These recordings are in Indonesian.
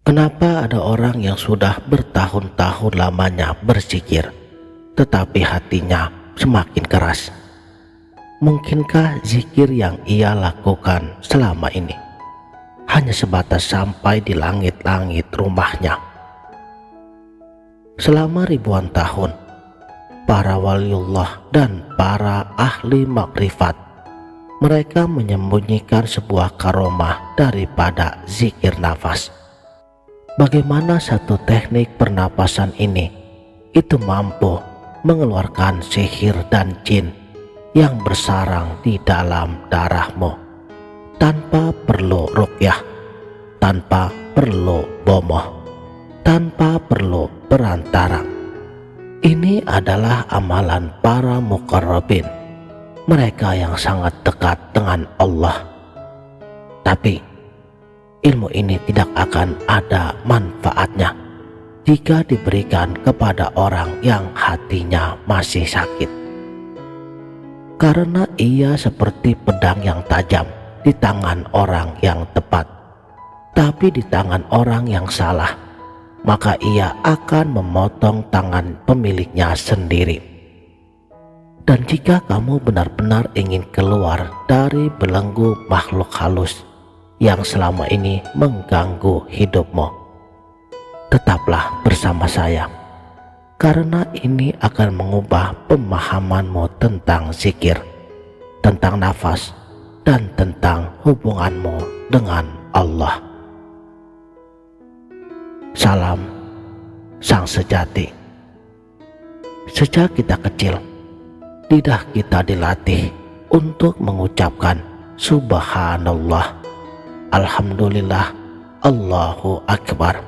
Kenapa ada orang yang sudah bertahun-tahun lamanya berzikir, tetapi hatinya semakin keras? Mungkinkah zikir yang ia lakukan selama ini hanya sebatas sampai di langit-langit rumahnya? Selama ribuan tahun, para waliullah dan para ahli makrifat, mereka menyembunyikan sebuah karomah daripada zikir nafas. Bagaimana satu teknik pernapasan ini itu mampu mengeluarkan sihir dan jin yang bersarang di dalam darahmu tanpa perlu ruqyah, tanpa perlu bomoh, tanpa perlu perantara. Ini adalah amalan para muqarrabin, mereka yang sangat dekat dengan Allah. Tapi ilmu ini tidak akan ada manfaatnya jika diberikan kepada orang yang hatinya masih sakit, karena ia seperti pedang yang tajam di tangan orang yang tepat, tapi di tangan orang yang salah, maka ia akan memotong tangan pemiliknya sendiri. Dan jika kamu benar-benar ingin keluar dari belenggu makhluk halus yang selama ini mengganggu hidupmu, tetaplah bersama saya, karena ini akan mengubah pemahamanmu tentang zikir, tentang nafas, dan tentang hubunganmu dengan Allah. Salam Sang Sejati. Sejak kita kecil, lidah kita dilatih untuk mengucapkan Subhanallah, Alhamdulillah, Allahu Akbar.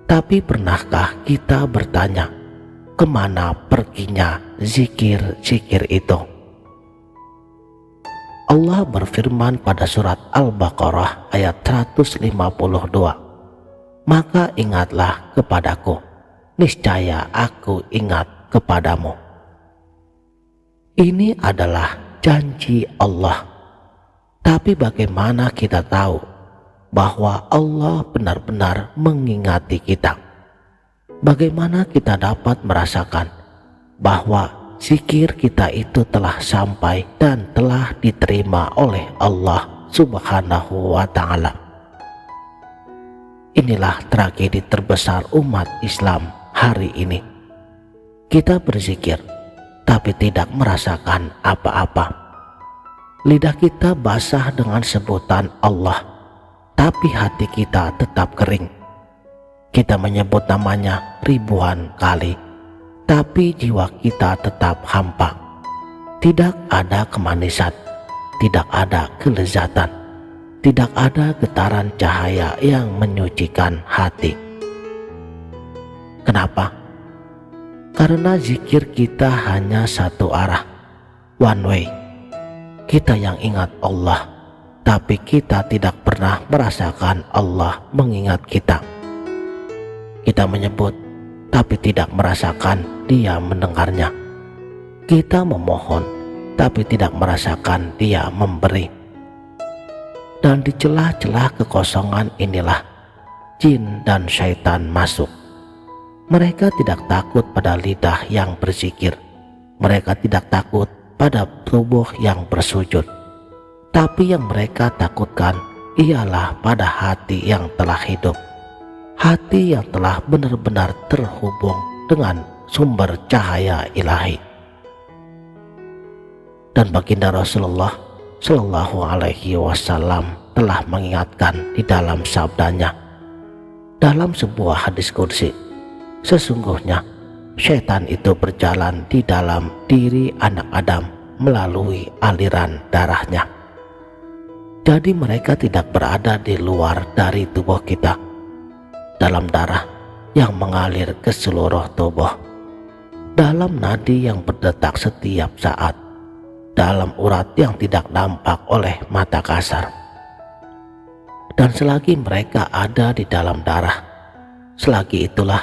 Tapi pernahkah kita bertanya, kemana perginya zikir-zikir itu? Allah berfirman pada surat Al-Baqarah ayat 152, maka ingatlah kepadaku, niscaya aku ingat kepadamu. Ini adalah janji Allah. Tapi bagaimana kita tahu bahwa Allah benar-benar mengingati kita? Bagaimana kita dapat merasakan bahwa zikir kita itu telah sampai dan telah diterima oleh Allah Subhanahu wa Ta'ala? Inilah tragedi terbesar umat Islam hari ini. Kita berzikir tapi tidak merasakan apa-apa. Lidah kita basah dengan sebutan Allah, tapi hati kita tetap kering. Kita menyebut namanya ribuan kali, tapi jiwa kita tetap hampa. Tidak ada kemanisan, tidak ada kelezatan, tidak ada getaran cahaya yang menyucikan hati. Kenapa? Karena zikir kita hanya satu arah, one way. Kita yang ingat Allah, tapi kita tidak pernah merasakan Allah mengingat kita. Kita menyebut, tapi tidak merasakan Dia mendengarnya. Kita memohon, tapi tidak merasakan Dia memberi. Dan di celah-celah kekosongan inilah jin dan syaitan masuk. Mereka tidak takut pada lidah yang berzikir. Mereka tidak takut pada tubuh yang bersujud, tapi yang mereka takutkan ialah pada hati yang telah hidup, hati yang telah benar-benar terhubung dengan sumber cahaya ilahi. Dan baginda Rasulullah Shallallahu Alaihi Wasallam telah mengingatkan di dalam sabdanya, dalam sebuah hadis qudsi, sesungguhnya syaitan itu berjalan di dalam diri anak Adam melalui aliran darahnya. Jadi mereka tidak berada di luar dari tubuh kita, dalam darah yang mengalir ke seluruh tubuh, dalam nadi yang berdetak setiap saat, dalam urat yang tidak nampak oleh mata kasar. Dan selagi mereka ada di dalam darah, selagi itulah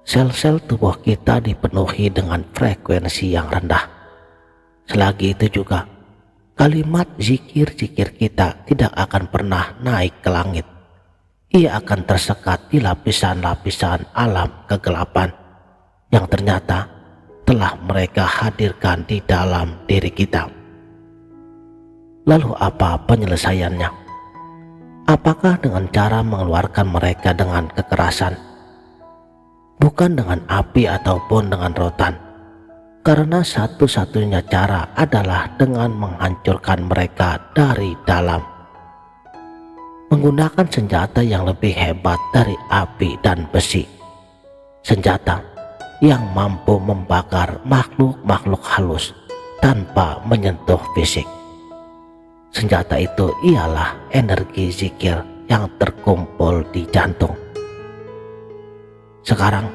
sel-sel tubuh kita dipenuhi dengan frekuensi yang rendah. Selagi itu juga kalimat zikir-zikir kita tidak akan pernah naik ke langit, ia akan tersekat di lapisan-lapisan alam kegelapan yang ternyata telah mereka hadirkan di dalam diri kita. Lalu apa penyelesaiannya? Apakah dengan cara mengeluarkan mereka dengan kekerasan? Bukan dengan api ataupun dengan rotan, karena satu-satunya cara adalah dengan menghancurkan mereka dari dalam. Menggunakan senjata yang lebih hebat dari api dan besi. Senjata yang mampu membakar makhluk-makhluk halus tanpa menyentuh fisik. Senjata itu ialah energi zikir yang terkumpul di jantung. Sekarang,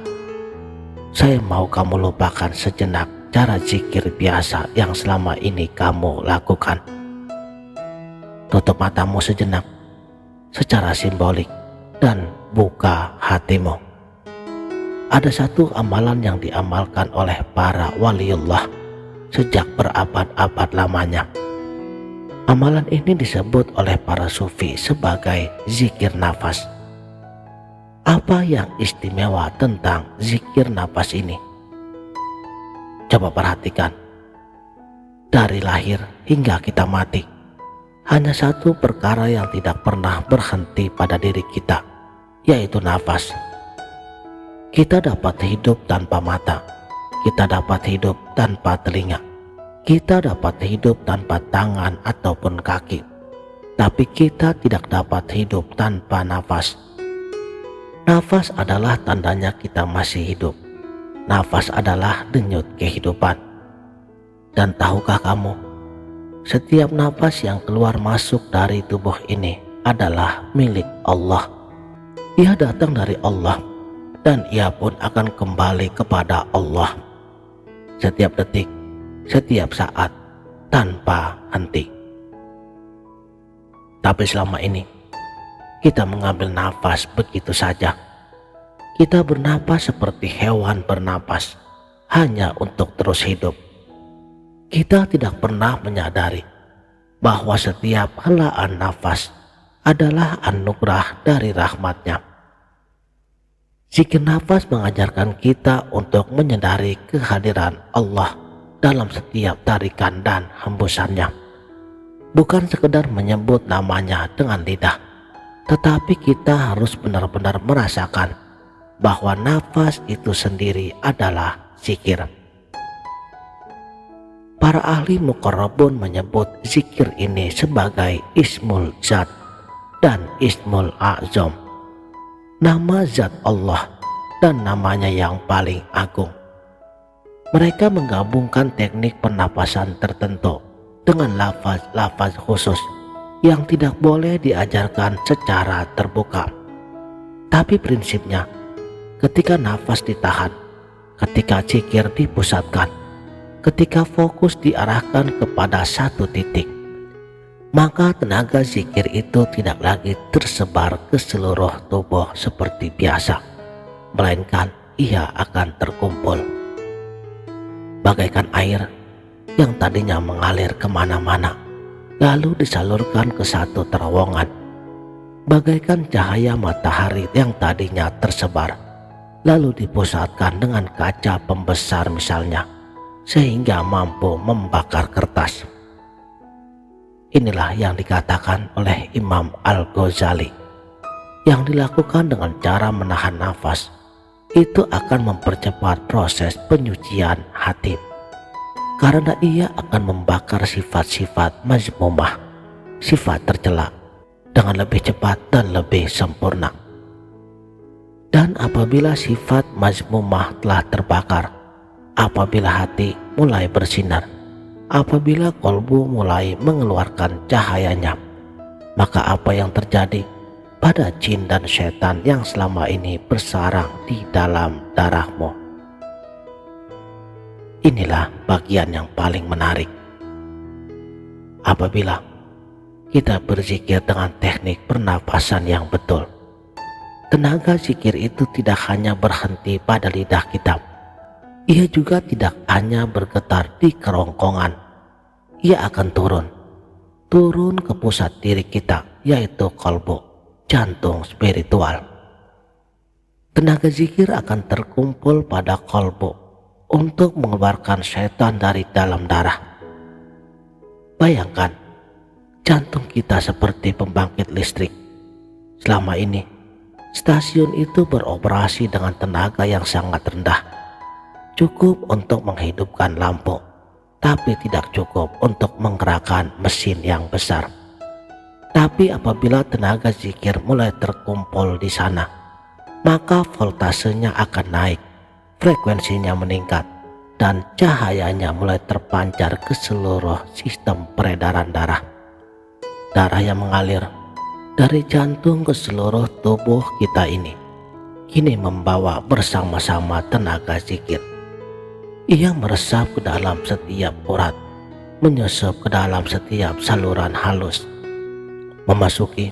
saya mau kamu lupakan sejenak cara zikir biasa yang selama ini kamu lakukan. Tutup matamu sejenak secara simbolik dan buka hatimu. Ada satu amalan yang diamalkan oleh para waliullah sejak berabad-abad lamanya. Amalan ini disebut oleh para sufi sebagai zikir nafas. Apa yang istimewa tentang zikir nafas ini? Coba perhatikan. Dari lahir hingga kita mati, hanya satu perkara yang tidak pernah berhenti pada diri kita, yaitu nafas. Kita dapat hidup tanpa mata, kita dapat hidup tanpa telinga, kita dapat hidup tanpa tangan ataupun kaki, tapi kita tidak dapat hidup tanpa nafas. Nafas adalah tandanya kita masih hidup. Nafas adalah denyut kehidupan. Dan tahukah kamu, setiap nafas yang keluar masuk dari tubuh ini adalah milik Allah. Ia datang dari Allah dan ia pun akan kembali kepada Allah. Setiap detik, setiap saat, tanpa henti. Tapi selama ini kita mengambil nafas begitu saja. Kita bernapas seperti hewan bernapas, hanya untuk terus hidup. Kita tidak pernah menyadari bahwa setiap helaan nafas adalah anugerah dari rahmat-Nya. Zikir nafas mengajarkan kita untuk menyadari kehadiran Allah dalam setiap tarikan dan hembusannya. Bukan sekedar menyebut namanya dengan lidah, tetapi kita harus benar-benar merasakan bahwa nafas itu sendiri adalah zikir. Para ahli muqarrabun menyebut zikir ini sebagai Ismul Zat dan Ismul A'zam, nama zat Allah dan namanya yang paling agung. Mereka menggabungkan teknik pernapasan tertentu dengan lafaz-lafaz khusus yang tidak boleh diajarkan secara terbuka. Tapi prinsipnya, ketika nafas ditahan, ketika zikir dipusatkan, ketika fokus diarahkan kepada satu titik, maka tenaga zikir itu tidak lagi tersebar ke seluruh tubuh seperti biasa, melainkan ia akan terkumpul. Bagaikan air yang tadinya mengalir kemana-mana, lalu disalurkan ke satu terowongan. Bagaikan cahaya matahari yang tadinya tersebar, lalu dipusatkan dengan kaca pembesar misalnya, sehingga mampu membakar kertas. Inilah yang dikatakan oleh Imam Al-Ghazali. Yang dilakukan dengan cara menahan nafas itu akan mempercepat proses penyucian hati, karena ia akan membakar sifat-sifat mazmumah, sifat tercela, dengan lebih cepat dan lebih sempurna. Dan apabila sifat mazmumah telah terbakar, apabila hati mulai bersinar, apabila kolbu mulai mengeluarkan cahayanya, maka apa yang terjadi pada jin dan setan yang selama ini bersarang di dalam darahmu? Inilah bagian yang paling menarik. Apabila kita berzikir dengan teknik pernapasan yang betul, tenaga zikir itu tidak hanya berhenti pada lidah kita. Ia juga tidak hanya bergetar di kerongkongan. Ia akan turun ke pusat diri kita, yaitu kalbu, jantung spiritual. Tenaga zikir akan terkumpul pada kolbu untuk mengeluarkan setan dari dalam darah. Bayangkan, jantung kita seperti pembangkit listrik. Selama ini, stasiun itu beroperasi dengan tenaga yang sangat rendah. Cukup untuk menghidupkan lampu, tapi tidak cukup untuk menggerakkan mesin yang besar. Tapi apabila tenaga zikir mulai terkumpul di sana, maka voltasenya akan naik, frekuensinya meningkat, dan cahayanya mulai terpancar ke seluruh sistem peredaran darah. Darah yang mengalir dari jantung ke seluruh tubuh kita ini kini membawa bersama-sama tenaga zikir. Ia meresap ke dalam setiap urat, menyusup ke dalam setiap saluran halus, memasuki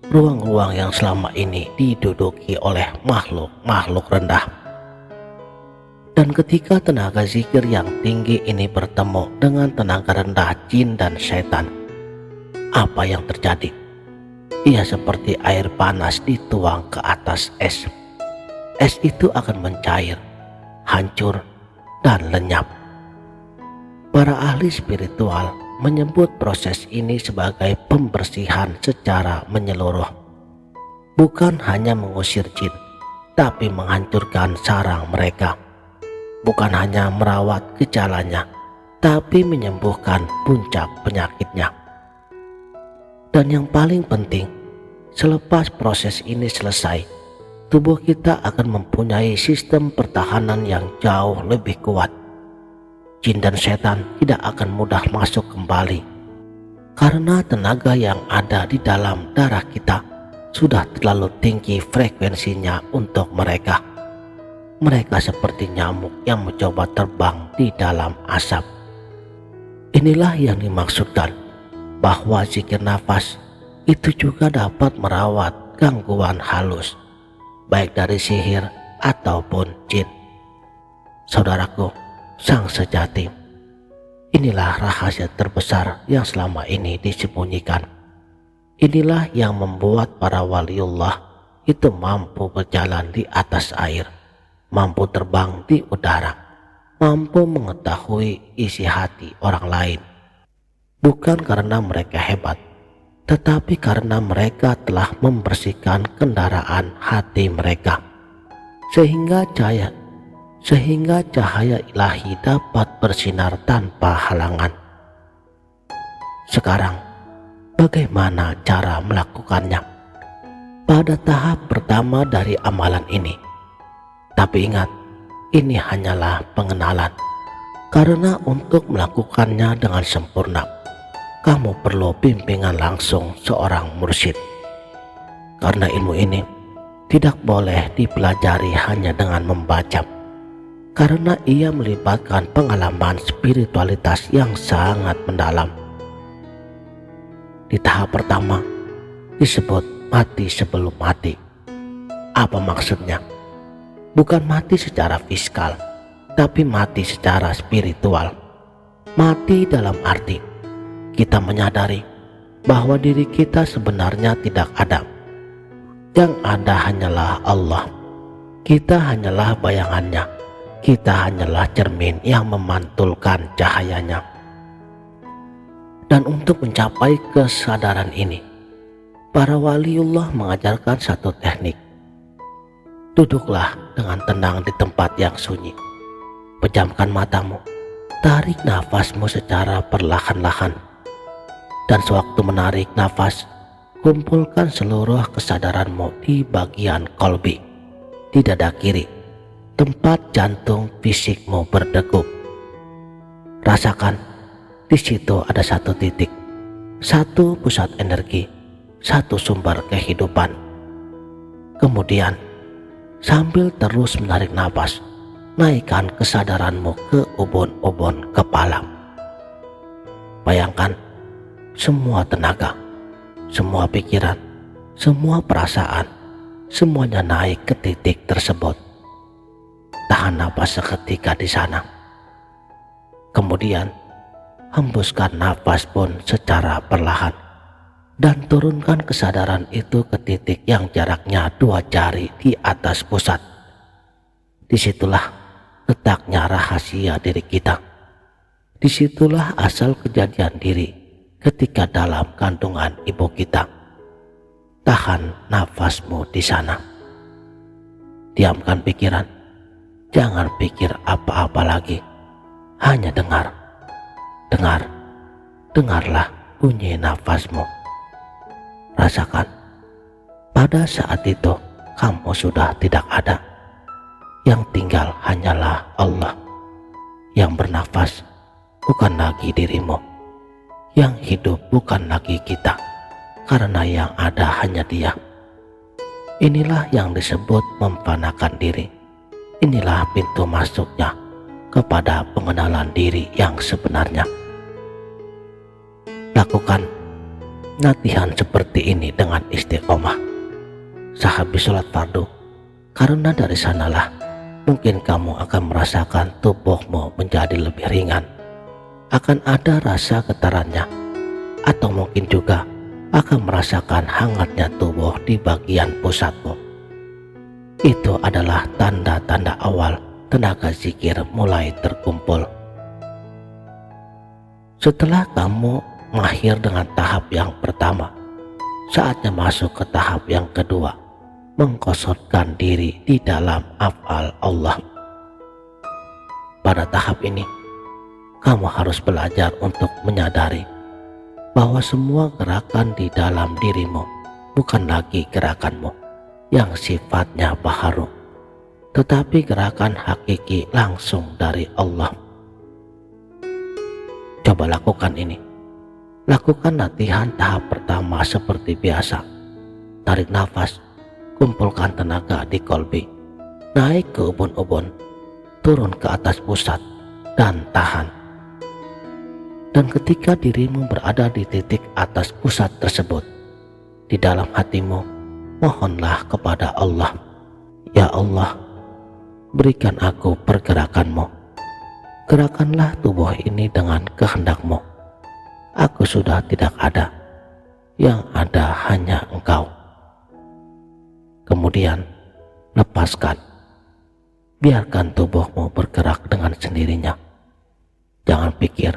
ruang-ruang yang selama ini diduduki oleh makhluk-makhluk rendah. Dan ketika tenaga zikir yang tinggi ini bertemu dengan tenaga rendah jin dan setan, apa yang terjadi? Ia seperti air panas dituang ke atas es. Es itu akan mencair, hancur, dan lenyap. Para ahli spiritual menyebut proses ini sebagai pembersihan secara menyeluruh. Bukan hanya mengusir jin, tapi menghancurkan sarang mereka. Bukan hanya merawat gejalanya, tapi menyembuhkan puncak penyakitnya. Dan yang paling penting, selepas proses ini selesai, tubuh kita akan mempunyai sistem pertahanan yang jauh lebih kuat. Jin dan setan tidak akan mudah masuk kembali, karena tenaga yang ada di dalam darah kita sudah terlalu tinggi frekuensinya untuk mereka. Mereka seperti nyamuk yang mencoba terbang di dalam asap. Inilah yang dimaksudkan bahwa zikir nafas itu juga dapat merawat gangguan halus, baik dari sihir ataupun jin. Saudaraku, sang sejati, inilah rahasia terbesar yang selama ini disembunyikan. Inilah yang membuat para waliullah itu mampu berjalan di atas air, mampu terbang di udara, mampu mengetahui isi hati orang lain. Bukan karena mereka hebat, tetapi karena mereka telah membersihkan kendaraan hati mereka, sehingga cahaya ilahi dapat bersinar tanpa halangan. Sekarang, bagaimana cara melakukannya? Pada tahap pertama dari amalan ini, tapi ingat, ini hanyalah pengenalan, karena untuk melakukannya dengan sempurna, kamu perlu bimbingan langsung seorang mursyid. Karena ilmu ini tidak boleh dipelajari hanya dengan membaca, karena ia melibatkan pengalaman spiritualitas yang sangat mendalam. Di tahap pertama disebut mati sebelum mati. Apa maksudnya? Bukan mati secara fiskal, tapi mati secara spiritual. Mati dalam arti kita menyadari bahwa diri kita sebenarnya tidak ada. Yang ada hanyalah Allah. Kita hanyalah bayangannya. Kita hanyalah cermin yang memantulkan cahayanya. Dan untuk mencapai kesadaran ini, para waliullah mengajarkan satu teknik. Duduklah dengan tenang di tempat yang sunyi. Pejamkan matamu. Tarik nafasmu secara perlahan-lahan. Dan sewaktu menarik nafas, kumpulkan seluruh kesadaranmu di bagian kolbi, di dada kiri, tempat jantung fisikmu berdegup. Rasakan, di situ ada satu titik, satu pusat energi, satu sumber kehidupan. Kemudian, sambil terus menarik nafas, naikkan kesadaranmu ke ubun-ubun kepala. Bayangkan, semua tenaga, semua pikiran, semua perasaan, semuanya naik ke titik tersebut. Tahan napas seketika di sana. Kemudian, hembuskan nafas pun secara perlahan. dan turunkan kesadaran itu ke titik yang jaraknya 2 jari di atas pusat. Disitulah letaknya rahasia diri kita. Disitulah asal kejadian diri ketika dalam kandungan ibu kita. Tahan nafasmu di sana. Diamkan pikiran. Jangan pikir apa-apa lagi. Hanya dengar. Dengarlah bunyi nafasmu. Rasakan. Pada saat itu kamu sudah tidak ada. Yang tinggal hanyalah Allah. Yang bernafas bukan lagi dirimu. Yang hidup bukan lagi kita. Karena yang ada hanya Dia. Inilah yang disebut memfanakan diri. Inilah pintu masuknya kepada pengenalan diri yang sebenarnya. Lakukan latihan seperti ini dengan istiqomah sehabis sholat fardu, karena dari sanalah mungkin kamu akan merasakan tubuhmu menjadi lebih ringan. Akan ada rasa getarannya, atau mungkin juga akan merasakan hangatnya tubuh di bagian pusatmu. Itu adalah tanda-tanda awal tenaga zikir mulai terkumpul. Setelah kamu mengakhir dengan tahap yang pertama, saatnya masuk ke tahap yang kedua, mengkosotkan diri di dalam af'al Allah. Pada tahap ini, kamu harus belajar untuk menyadari bahwa semua gerakan di dalam dirimu bukan lagi gerakanmu yang sifatnya baharu, tetapi gerakan hakiki langsung dari Allah. Coba lakukan ini. Lakukan latihan tahap pertama seperti biasa. Tarik nafas, kumpulkan tenaga di kolbi, naik ke ubun-ubun, turun ke atas pusat, dan tahan. Dan ketika dirimu berada di titik atas pusat tersebut, di dalam hatimu, mohonlah kepada Allah, "Ya Allah, berikan aku pergerakanmu. Gerakanlah tubuh ini dengan kehendak-Mu. Aku sudah tidak ada, yang ada hanya Engkau." Kemudian lepaskan. Biarkan tubuhmu bergerak dengan sendirinya. Jangan pikir,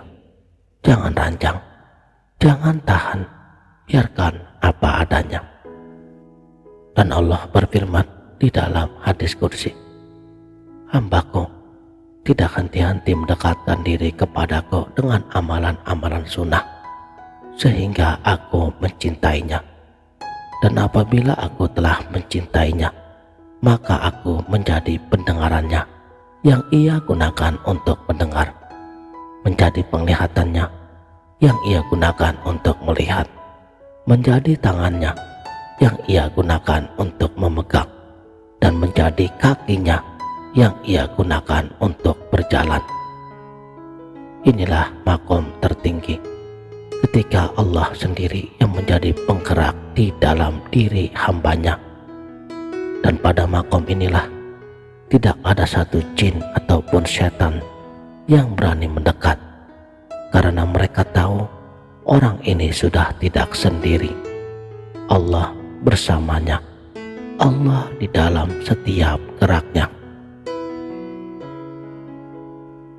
jangan rancang, jangan tahan. Biarkan apa adanya. Dan Allah berfirman di dalam hadis kursi, "Hambaku tidak henti-henti mendekatkan diri kepadaku dengan amalan-amalan sunnah, sehingga aku mencintainya. Dan apabila aku telah mencintainya, maka aku menjadi pendengarannya yang ia gunakan untuk mendengar, menjadi penglihatannya yang ia gunakan untuk melihat, menjadi tangannya yang ia gunakan untuk memegang, dan menjadi kakinya yang ia gunakan untuk berjalan." Inilah makom tertinggi, ketika Allah sendiri yang menjadi penggerak di dalam diri hambanya. Dan pada makom inilah tidak ada satu jin ataupun setan yang berani mendekat, karena mereka tahu orang ini sudah tidak sendiri. Allah bersamanya, Allah di dalam setiap geraknya.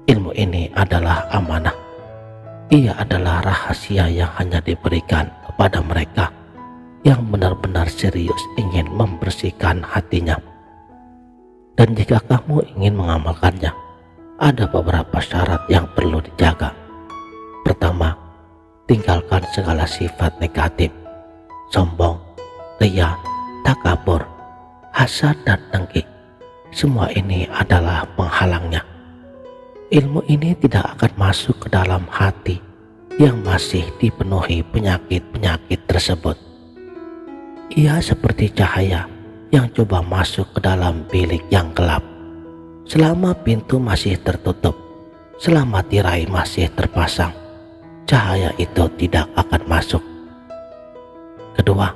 Ilmu ini adalah amanah. Ia adalah rahasia yang hanya diberikan kepada mereka yang benar-benar serius ingin membersihkan hatinya. Dan jika kamu ingin mengamalkannya, ada beberapa syarat yang perlu dijaga. Pertama, tinggalkan segala sifat negatif, sombong, riya, takabur, hasad, dan dengki. Semua ini adalah penghalangnya. Ilmu ini tidak akan masuk ke dalam hati yang masih dipenuhi penyakit-penyakit tersebut. Ia seperti cahaya yang coba masuk ke dalam bilik yang gelap. Selama pintu masih tertutup, selama tirai masih terpasang, cahaya itu tidak akan masuk. Kedua,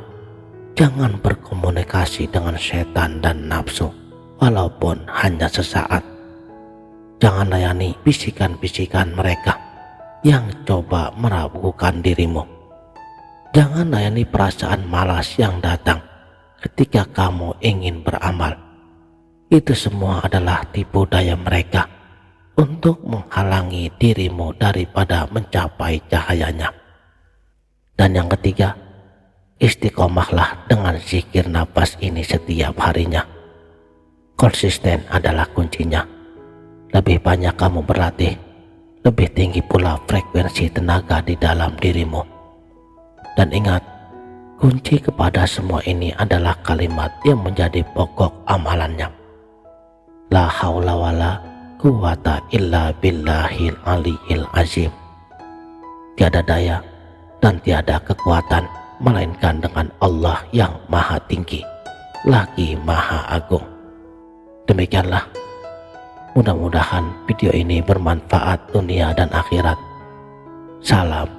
jangan berkomunikasi dengan setan dan nafsu, walaupun hanya sesaat. Jangan layani bisikan-bisikan mereka yang coba meragukan dirimu. Jangan layani perasaan malas yang datang ketika kamu ingin beramal. Itu semua adalah tipu daya mereka untuk menghalangi dirimu daripada mencapai cahayanya. Dan yang ketiga, istiqomahlah dengan zikir nafas ini setiap harinya. Konsisten adalah kuncinya. Lebih banyak kamu berlatih, lebih tinggi pula frekuensi tenaga di dalam dirimu. Dan ingat, kunci kepada semua ini adalah kalimat yang menjadi pokok amalannya. La haula wala quwata illa billahil aliyil azim. Tiada daya dan tiada kekuatan melainkan dengan Allah yang maha tinggi, lagi maha agung. Demikianlah, mudah-mudahan video ini bermanfaat dunia dan akhirat. Salam